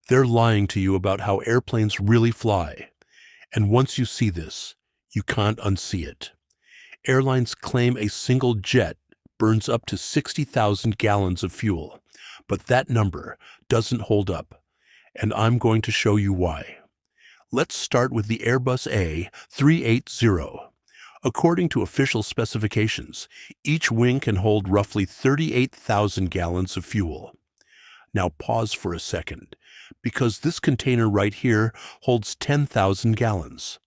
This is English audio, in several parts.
They're lying to you about how airplanes really fly. And once you see this, you can't unsee it. Airlines claim a single jet burns up to 60,000 gallons of fuel, but that number doesn't hold up, and I'm going to show you why. Let's start with the Airbus A380. According to official specifications, each wing can hold roughly 38,000 gallons of fuel. Now pause for a second, because this container right here holds 10,000 gallons.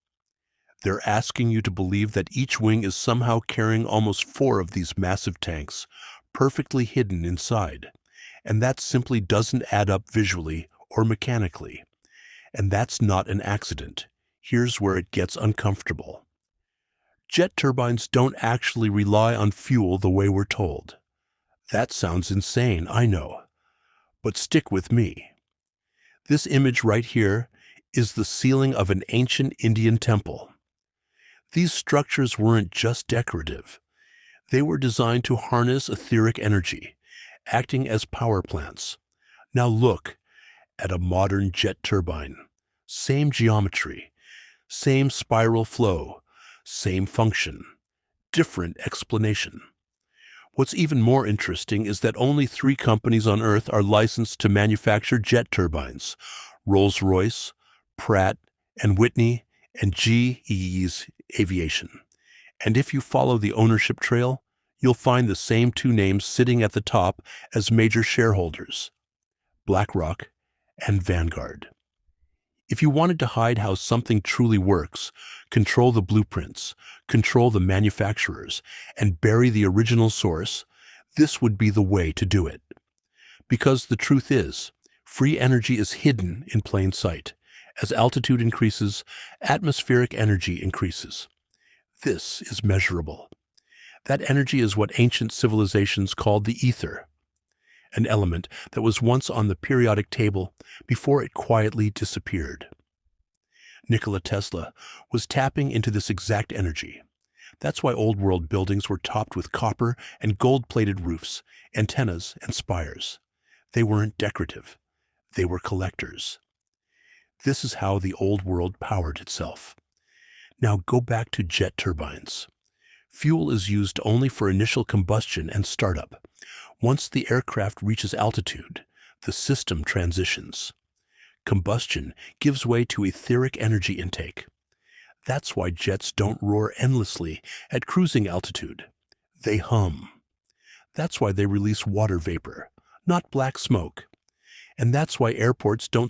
They're asking you to believe that each wing is somehow carrying almost 4 of these massive tanks, perfectly hidden inside. And that simply doesn't add up visually or mechanically. And that's not an accident. Here's where it gets uncomfortable. Jet turbines don't actually rely on fuel the way we're told. That sounds insane, I know. But stick with me. This image right here is the ceiling of an ancient Indian temple. These structures weren't just decorative. They were designed to harness etheric energy, acting as power plants. Now look at a modern jet turbine. Same geometry, same spiral flow, same function, different explanation. What's even more interesting is that only 3 companies on Earth are licensed to manufacture jet turbines: Rolls-Royce, Pratt and Whitney, and GE's Aviation. And if you follow the ownership trail, you'll find the same 2 names sitting at the top as major shareholders: BlackRock and Vanguard. If you wanted to hide how something truly works, control the blueprints, control the manufacturers, and bury the original source, this would be the way to do it. Because the truth is, free energy is hidden in plain sight. As altitude increases, atmospheric energy increases. This is measurable. That energy is what ancient civilizations called the ether, an element that was once on the periodic table before it quietly disappeared. Nikola Tesla was tapping into this exact energy. That's why old world buildings were topped with copper and gold-plated roofs, antennas, and spires. They weren't decorative. They were collectors. This is how the old world powered itself. Now go back to jet turbines. Fuel is used only for initial combustion and startup. Once the aircraft reaches altitude, the system transitions. Combustion gives way to etheric energy intake. That's why jets don't roar endlessly at cruising altitude. They hum. That's why they release water vapor, not black smoke. And that's why airports don't